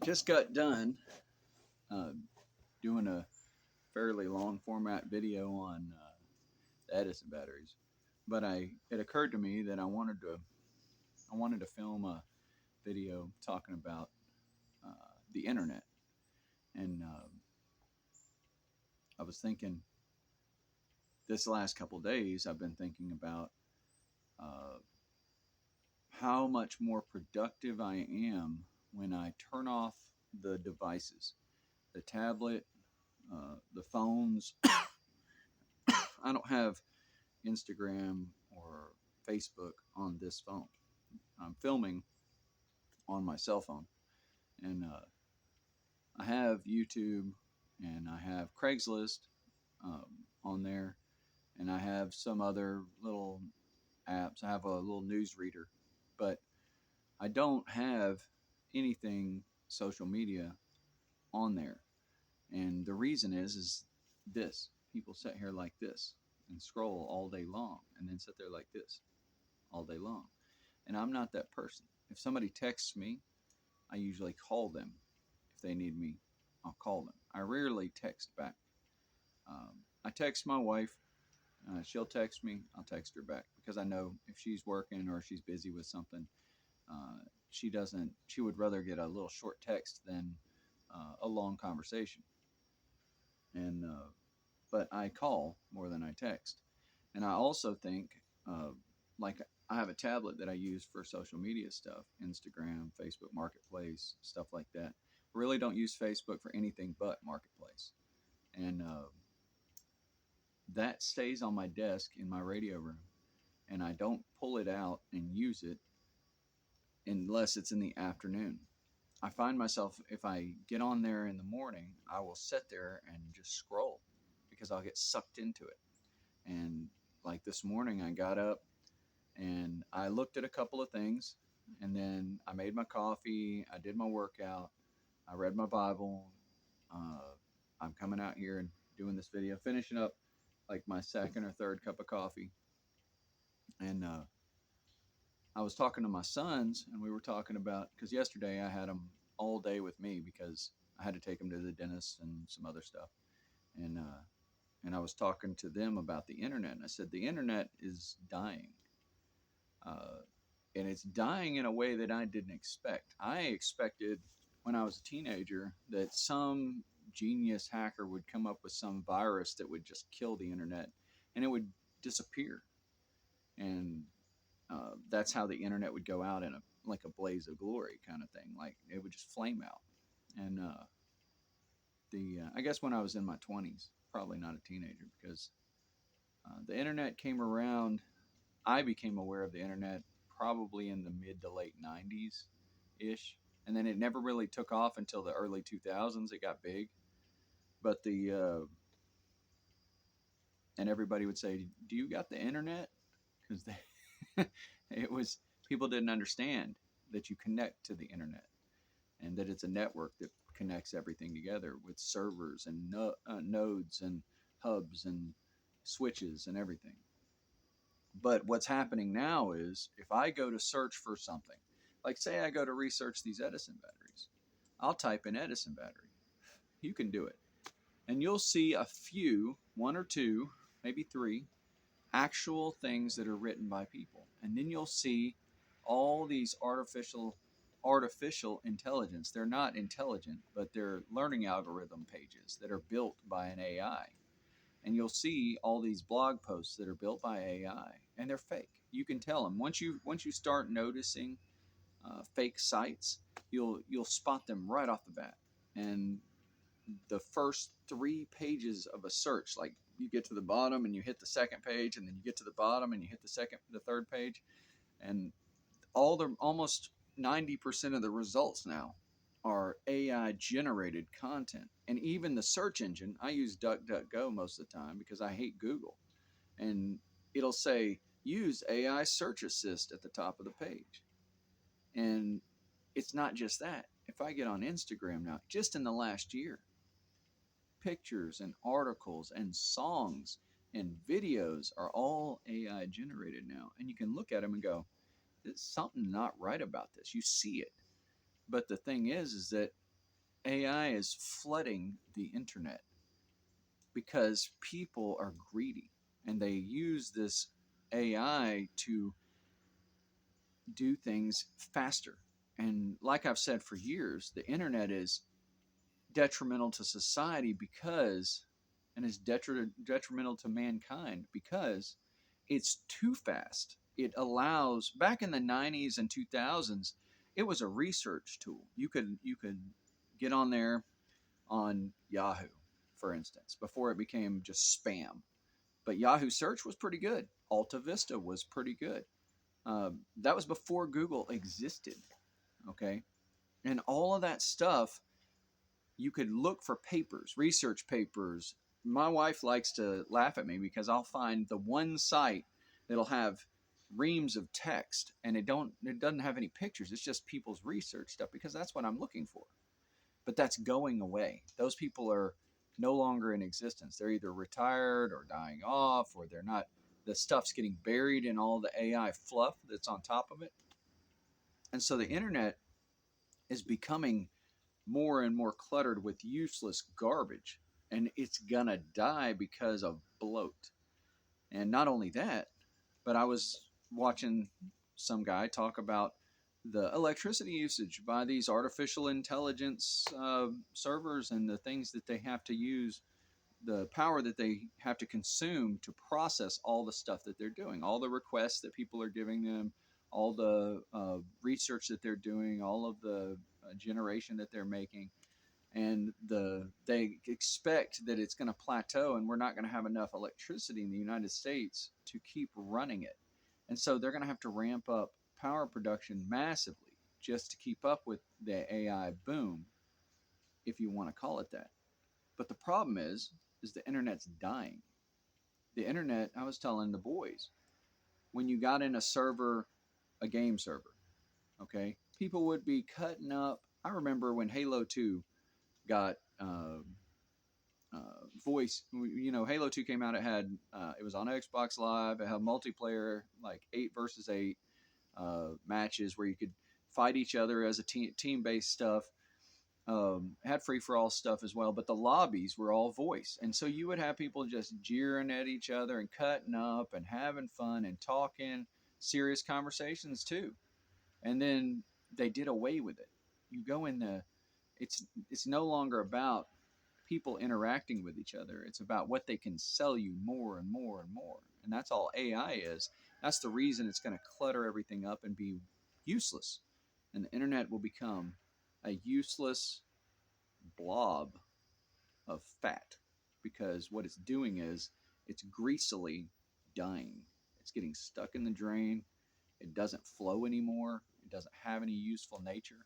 just got done uh, doing a fairly long format video on the Edison batteries, but it occurred to me that I wanted to film a video talking about uh, the internet, and I was thinking this last couple days I've been thinking about uh, how much more productive I am when I turn off the devices, the tablet, the phones. I don't have Instagram or Facebook on this phone. I'm filming on my cell phone, and I have YouTube, and I have Craigslist on there, and I have some other little apps. I have a little news reader, but I don't have anything social media on there. And the reason is this: people sit here like this and scroll all day long, and then sit there like this all day long. And I'm not that person. If somebody texts me, I usually call them. If they need me, I'll call them. I rarely text back. I text my wife. She'll text me. I'll text her back because I know if she's working or she's busy with something, she doesn't. She would rather get a little short text than a long conversation. And but I call more than I text. And I also think, uh, like, I have a tablet that I use for social media stuff, Instagram, Facebook Marketplace, stuff like that. Really don't use Facebook for anything but Marketplace. And that stays on my desk in my radio room. And I don't pull it out and use it unless it's in the afternoon. I find myself, if I get on there in the morning, I will sit there and just scroll because I'll get sucked into it. And like this morning, I got up and I looked at a couple of things, and then I made my coffee, I did my workout, I read my Bible. Uh, I'm coming out here and doing this video, finishing up like my second or third cup of coffee. And I was talking to my sons, and we were talking about, because yesterday I had them all day with me because I had to take them to the dentist and some other stuff. And, and I was talking to them about the internet. And I said, the internet is dying. Uh, and it's dying in a way that I didn't expect. I expected when I was a teenager that some genius hacker would come up with some virus that would just kill the internet and it would disappear. And that's how the internet would go out in a like a blaze of glory kind of thing. Like it would just flame out. And the I guess when I was in my 20s, probably not a teenager, because the internet came around. I became aware of the internet probably in the mid to late 90s ish. And then it never really took off until the early 2000s. It got big. But and everybody would say, "Do you got the internet?" Because it was, people didn't understand that you connect to the internet and that it's a network that connects everything together with servers and nodes and hubs and switches and everything. But what's happening now is if I go to search for something, like say I go to research these Edison batteries, I'll type in Edison battery. You can do it. And you'll see a few, one or two, maybe three, actual things that are written by people. And then you'll see all these artificial intelligence. They're not intelligent, but they're learning algorithm pages that are built by an AI. And you'll see all these blog posts that are built by AI, and they're fake. You can tell them once you start noticing fake sites, you'll spot them right off the bat. And the first 3 pages of a search, like you get to the bottom and you hit the second page, and then you get to the bottom and you hit the third page, and almost 90% of the results now are AI generated content. And even the search engine, I use DuckDuckGo most of the time because I hate Google. And it'll say, use AI search assist at the top of the page. And it's not just that. If I get on Instagram now, just in the last year, pictures and articles and songs and videos are all AI generated now. And you can look at them and go, there's something not right about this. You see it. But the thing is that AI is flooding the internet because people are greedy and they use this AI to do things faster. And like I've said for years, the internet is detrimental to society because, and is detrimental to mankind because it's too fast. It allows, back in the 90s and 2000s, it was a research tool. You could get on there on Yahoo, for instance, before it became just spam. But Yahoo search was pretty good. Alta Vista was pretty good. That was before Google existed. Okay. And all of that stuff, you could look for papers, research papers. My wife likes to laugh at me because I'll find the one site that'll have reams of text and it doesn't have any pictures. It's just people's research stuff because that's what I'm looking for. But that's going away. Those people are no longer in existence. They're either retired or dying off, or they're not. The stuff's getting buried in all the AI fluff that's on top of it. And so the internet is becoming more and more cluttered with useless garbage. And it's gonna die because of bloat. And not only that, but I was watching some guy talk about the electricity usage by these artificial intelligence servers and the things that they have to use, the power that they have to consume to process all the stuff that they're doing, all the requests that people are giving them, all the research that they're doing, all of the generation that they're making. And they expect that it's going to plateau and we're not going to have enough electricity in the United States to keep running it. And so they're going to have to ramp up power production massively just to keep up with the AI boom, if you want to call it that. But the problem is the internet's dying. The internet, I was telling the boys, when you got in a server, a game server, okay, people would be cutting up. I remember when Halo 2 got voice. You know, Halo 2 came out. It was on Xbox Live. It had multiplayer, like 8 versus 8 matches where you could fight each other as a team based stuff. Had free for all stuff as well, but the lobbies were all voice, and so you would have people just jeering at each other and cutting up and having fun and talking serious conversations too. And then they did away with it. You go in the it's no longer about people interacting with each other. It's about what they can sell you more and more and more. And that's all AI is. That's the reason it's going to clutter everything up and be useless. And the internet will become a useless blob of fat because what it's doing is it's greasily dying. It's getting stuck in the drain. It doesn't flow anymore. It doesn't have any useful nature.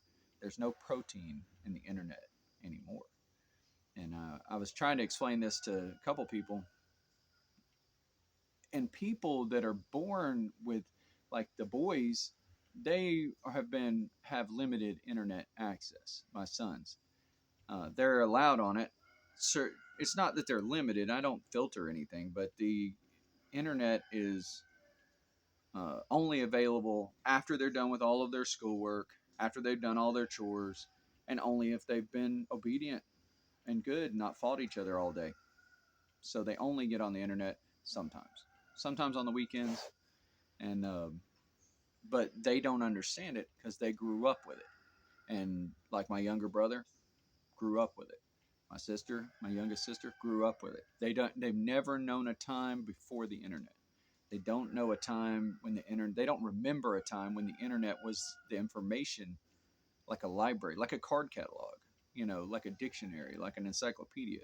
There's no protein in the internet anymore. And I was trying to explain this to a couple people, and people that are born with, like the boys, they have limited internet access. My sons, they're allowed on it. So it's not that they're limited. I don't filter anything, but the internet is only available after they're done with all of their schoolwork, after they've done all their chores, and only if they've been obedient and good, not fought each other all day. So they only get on the internet sometimes on the weekends, and but they don't understand it because they grew up with it. And like my younger brother grew up with it. My youngest sister, grew up with it. They've never known a time before the internet. They don't know a time when the internet. They don't remember a time when the internet was the information, like a library, like a card catalog, like a dictionary, like an encyclopedia.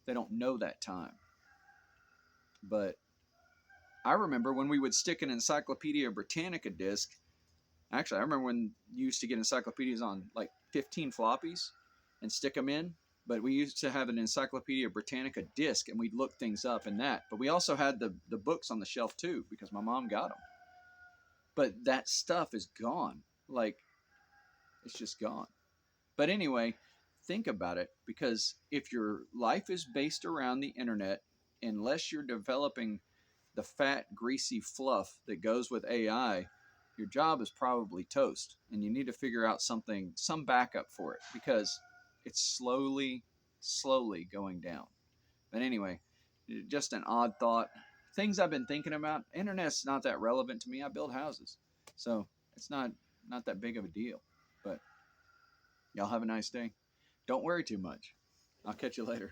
They don't know that time. But I remember when we would stick an Encyclopedia Britannica disc. Actually, I remember when you used to get encyclopedias on like 15 floppies and stick them in. But we used to have an Encyclopedia Britannica disc, and we'd look things up in that. But we also had the books on the shelf too, because my mom got them. But that stuff is gone. Like, it's just gone. But anyway, think about it, because if your life is based around the internet, unless you're developing the fat, greasy fluff that goes with AI, your job is probably toast. And you need to figure out some backup for it. Because it's slowly going down. But anyway, just an odd thought. Things I've been thinking about. Internet's not that relevant to me. I build houses, so it's not that big of a deal. But y'all have a nice day. Don't worry too much. I'll catch you later.